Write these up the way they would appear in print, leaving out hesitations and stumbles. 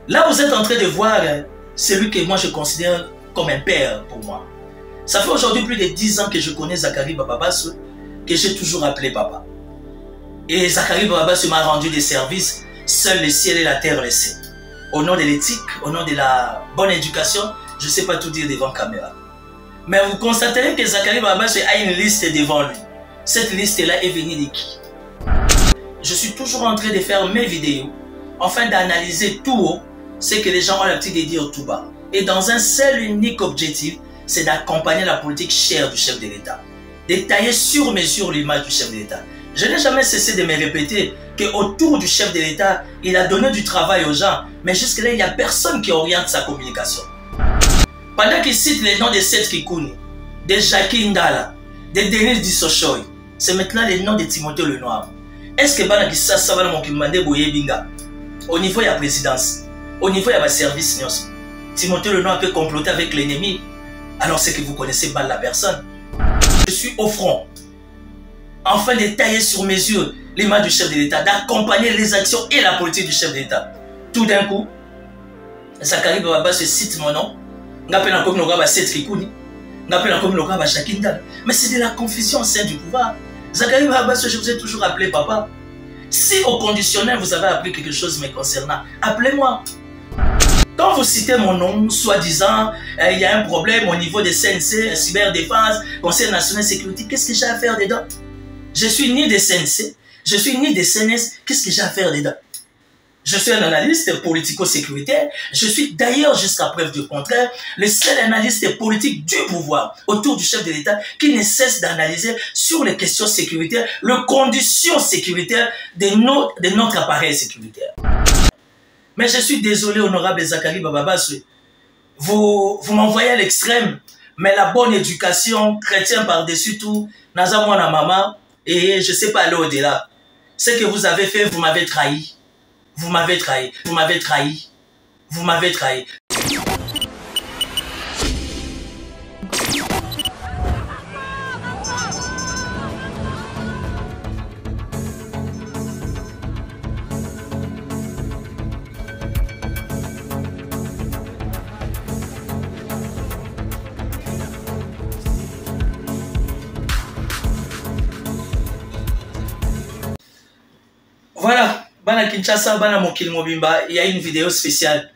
Là, vous êtes en train de voir celui que moi je considère comme un père pour moi. Ça fait aujourd'hui plus de 10 ans que je connais Zakari Bababasse, que j'ai toujours appelé papa. Et Zakari Bababasse m'a rendu des services, seul le ciel et la terre le sait. Au nom de l'éthique, au nom de la bonne éducation, je ne sais pas tout dire devant caméra. Mais vous constaterez que Zakari Bababasse a une liste devant lui. Cette liste-là est venue de qui? Je suis toujours en train de faire mes vidéos, afin d'analyser tout haut ce que les gens ont l'habitude de dire tout bas. Et dans un seul unique objectif, c'est d'accompagner la politique chère du chef de l'État. Détailler sur mesure l'image du chef de l'État. Je n'ai jamais cessé de me répéter qu'autour du chef de l'État, il a donné du travail aux gens, mais jusque-là, il n'y a personne qui oriente sa communication. Pendant qu'il cite les noms de Seth Kikouni, de Jackie Ndala, de Denis Dissochoy, c'est maintenant les noms de Timothée Lenoir. Est-ce que Bana Kissa Savala Monkimande Boye Binga, au niveau de la présidence, au niveau de la service, Timothée Lenoir peut comploter avec l'ennemi, alors c'est que vous connaissez mal la personne. Je suis au front, afin de tailler sur mesure l'image du chef de l'État, d'accompagner les actions et la politique du chef de l'État. Tout d'un coup, Zakari Bababasse cite mon nom, n'appelle encore le Seth Kikouni, n'appelle encore le Jackie Ndala. Mais c'est de la confusion au sein du pouvoir. Zakari Bababasse, je vous ai toujours appelé papa. Si au conditionnel vous avez appris quelque chose me concernant, appelez-moi. Quand vous citez mon nom, soi-disant, il y a un problème au niveau des CNC, cyberdéfense, Conseil national de sécurité, qu'est-ce que j'ai à faire dedans? Je suis ni des CNC, je suis ni des CNS, qu'est-ce que j'ai à faire dedans? Je suis un analyste politico-sécuritaire, je suis d'ailleurs, jusqu'à preuve du contraire, le seul analyste politique du pouvoir autour du chef de l'État qui ne cesse d'analyser sur les questions sécuritaires, les conditions sécuritaires de notre appareil sécuritaire. Mais je suis désolé, honorable Zakari Bababasse, vous m'envoyez à l'extrême, mais la bonne éducation, chrétien par-dessus tout, Naza Mwana Mama, et je ne sais pas aller au-delà. Ce que vous avez fait, vous m'avez trahi. Vous m'avez trahi. Vous m'avez trahi. Vous m'avez trahi. Voilà, Bana Kinshasa, Bana Mokili Mobimba, il y a une vidéo spéciale.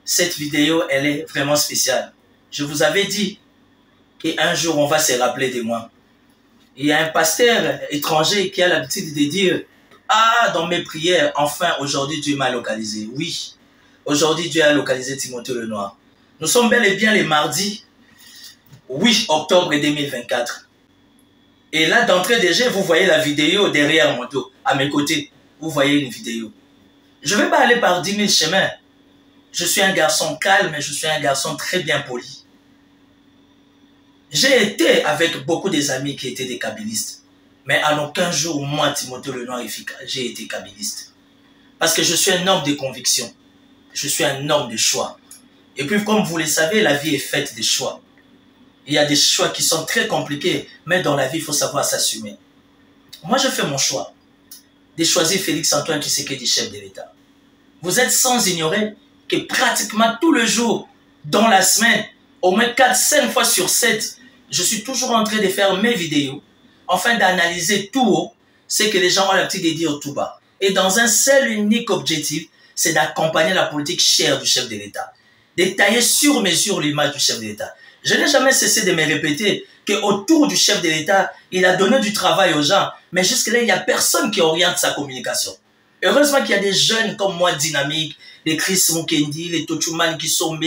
Cette vidéo, elle est vraiment spéciale. Je vous avais dit qu'un jour, on va se rappeler de moi. Il y a un pasteur étranger qui a l'habitude de dire « Ah, dans mes prières, enfin, aujourd'hui, Dieu m'a localisé. » Oui, aujourd'hui, Dieu a localisé Timothée Lenoir. Nous sommes bel et bien les mardis 8 octobre 2024. Et là, d'entrée de jeu, vous voyez la vidéo derrière mon dos, à mes côtés. Vous voyez une vidéo. Je ne vais pas aller par 10 000 chemins. Je suis un garçon calme et je suis un garçon très bien poli. J'ai été avec beaucoup des amis qui étaient des kabylistes. Mais en aucun jour, moi, Timothée Lenoir, j'ai été kabyliste. Parce que je suis un homme de conviction. Je suis un homme de choix. Et puis, comme vous le savez, la vie est faite de choix. Il y a des choix qui sont très compliqués, mais dans la vie, il faut savoir s'assumer. Moi, je fais mon choix de choisir Félix-Antoine Tshisekedi, chef de l'État. Vous êtes sans ignorer que pratiquement tous les jours, dans la semaine, au moins 4-5 fois sur 7, je suis toujours en train de faire mes vidéos, afin d'analyser tout haut ce que les gens ont l'habitude de dire tout bas. Et dans un seul unique objectif, c'est d'accompagner la politique chère du chef de l'État. Détailler sur mesure l'image du chef de l'État. Je n'ai jamais cessé de me répéter qu'autour du chef de l'État, il a donné du travail aux gens, mais jusque-là, il n'y a personne qui oriente sa communication. Heureusement qu'il y a des jeunes comme moi dynamiques, les Chris Mukendi, les Tochuman Kisombe,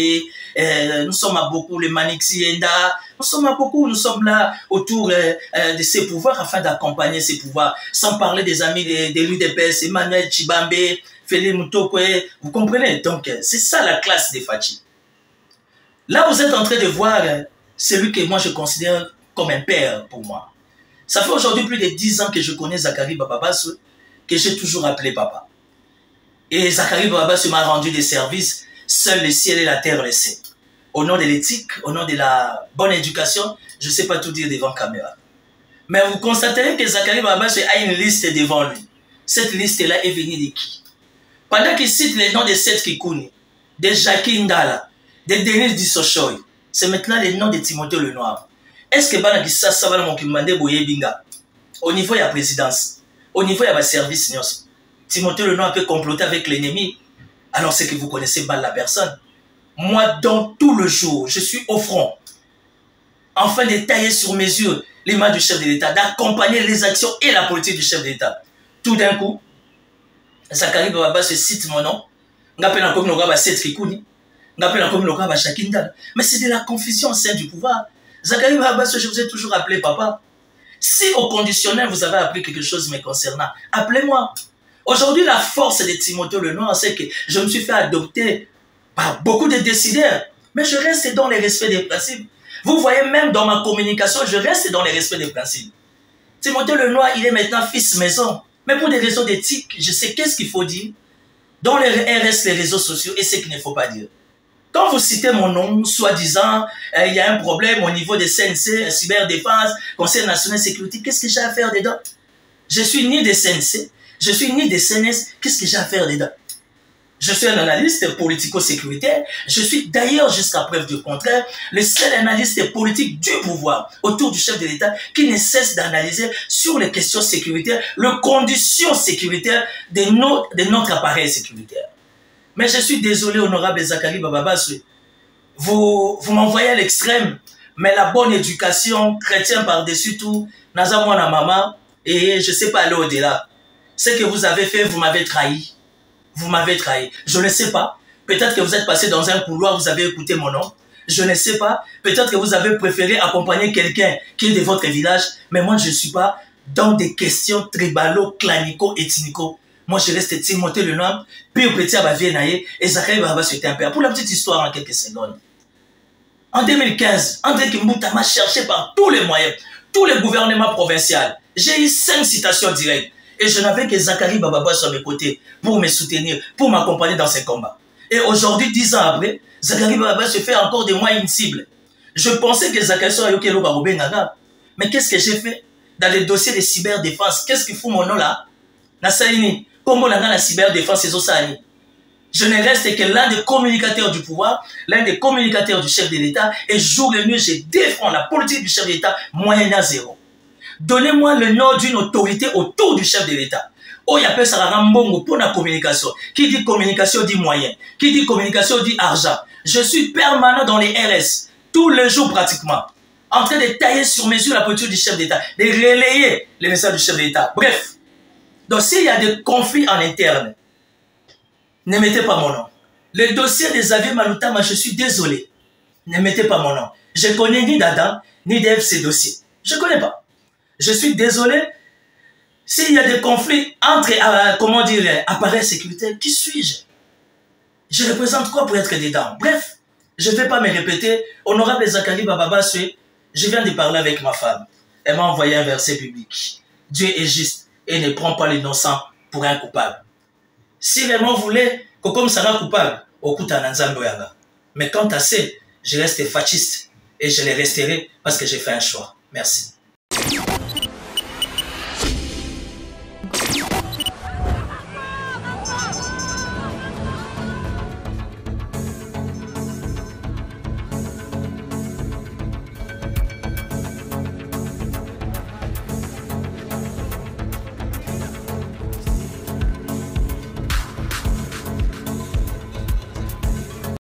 nous sommes à beaucoup, les Manixi Enda, nous sommes à beaucoup, nous sommes là autour de ces pouvoirs afin d'accompagner ces pouvoirs, sans parler des amis de l'UDPS, Emmanuel Chibambe, Félix Mutokwe, vous comprenez? Donc, c'est ça la classe des Fachi. Là, vous êtes en train de voir celui que moi je considère comme un père pour moi. Ça fait aujourd'hui plus de 10 ans que je connais Zakari Bababasse, que j'ai toujours appelé papa. Et Zakari Bababasse m'a rendu des services, seul le ciel et la terre le sait. Au nom de l'éthique, au nom de la bonne éducation, je ne sais pas tout dire devant caméra. Mais vous constaterez que Zakari Bababasse a une liste devant lui. Cette liste-là est venue de qui? Pendant qu'il cite les noms de Seth Kikouni, de Jackie Ndala, de Denis Dissochoy. C'est maintenant le nom de Timothée Lenoir. Est-ce que Bana Kissa Savala Monkimande Boye Binga, au niveau de la présidence, au niveau de la service, Timothée Lenoir peut comploter avec l'ennemi, alors c'est que vous connaissez mal la personne. Moi, dans tout le jour, je suis au front, afin de tailler sur mesure l'image du chef de l'État, d'accompagner les actions et la politique du chef de l'État. Tout d'un coup, Zakari Baba se cite mon nom, mais c'est de la confusion au sein du pouvoir. Zakari Baba, je vous ai toujours appelé papa. Si au conditionnel vous avez appris quelque chose me concernant, appelez-moi. Aujourd'hui, la force de Timothée Lenoir, c'est que je me suis fait adopter par beaucoup de décideurs, mais je reste dans les respects des principes. Vous voyez, même dans ma communication, je reste dans les respects des principes. Timothée Lenoir, il est maintenant fils maison. Mais pour des raisons d'éthique, je sais qu'est-ce qu'il faut dire dans les RS, les réseaux sociaux, et ce qu'il ne faut pas dire. Quand vous citez mon nom, soi-disant, il y a un problème au niveau des CNC, cyberdéfense, Conseil national de sécurité, qu'est-ce que j'ai à faire dedans? Je suis ni des CNC, je suis ni des CNS, qu'est-ce que j'ai à faire dedans? Je suis un analyste politico-sécuritaire. Je suis d'ailleurs, jusqu'à preuve du contraire, le seul analyste politique du pouvoir autour du chef de l'État qui ne cesse d'analyser sur les questions sécuritaires, les conditions sécuritaires de notre appareil sécuritaire. Mais je suis désolé, honorable Zakari Bababasu, vous m'envoyez à l'extrême, mais la bonne éducation chrétienne par-dessus tout, Naza Mwana Mama, et je ne sais pas aller au-delà. Ce que vous avez fait, vous m'avez trahi. Vous m'avez trahi. Je ne sais pas. Peut-être que vous êtes passé dans un couloir, vous avez écouté mon nom. Je ne sais pas. Peut-être que vous avez préféré accompagner quelqu'un qui est de votre village. Mais moi, je ne suis pas dans des questions tribalo, clanico, ethnico. Moi, je reste Timothée Lenoir, puis au petit Abavienaye, et Zakari Baba c'était un père. Pour la petite histoire en quelques secondes. En 2015, André Kimbuta m'a cherché par tous les moyens, tous les gouvernements provinciaux. J'ai eu 5 citations directes. Et je n'avais que Zakari Bababa sur mes côtés pour me soutenir, pour m'accompagner dans ces combats. Et aujourd'hui, 10 ans après, Zakari Bababa se fait encore de moi une cible. Je pensais que Zakari soit Yokelo Barobé Naga. Mais qu'est-ce que j'ai fait dans les dossiers de cyberdéfense? Qu'est-ce qu'il fout mon nom là? Nasalini, comment on a la cyberdéfense et Osani? Je ne reste que l'un des communicateurs du pouvoir, l'un des communicateurs du chef de l'État, et jour et nuit, je défends la politique du chef de l'État, moyen à zéro. Donnez-moi le nom d'une autorité autour du chef de l'État. Oh, il y a peu ça mbongo pour la communication. Qui dit communication dit moyen. Qui dit communication dit argent. Je suis permanent dans les RS, tous les jours pratiquement, en train de tailler sur mesure la politique du chef d'État, de relayer les messages du chef de l'État. Bref, donc s'il y a des conflits en interne, ne mettez pas mon nom. Le dossier des Xavier Maloutama, je suis désolé. Ne mettez pas mon nom. Je connais ni d'Adam, ni d'Ève ces dossiers. Je ne connais pas. Je suis désolé, s'il y a des conflits entre, comment dire, appareils sécuritaires, qui suis-je? Je représente quoi pour être dedans? Bref, je ne vais pas me répéter. Honorable Zakari Bababaswe, je viens de parler avec ma femme. Elle m'a envoyé un verset public. Dieu est juste et ne prend pas l'innocent pour un coupable. Si vraiment vous voulez que comme ça sera coupable, au coup mais quant à ça, je reste fasciste et je le resterai parce que j'ai fait un choix. Merci.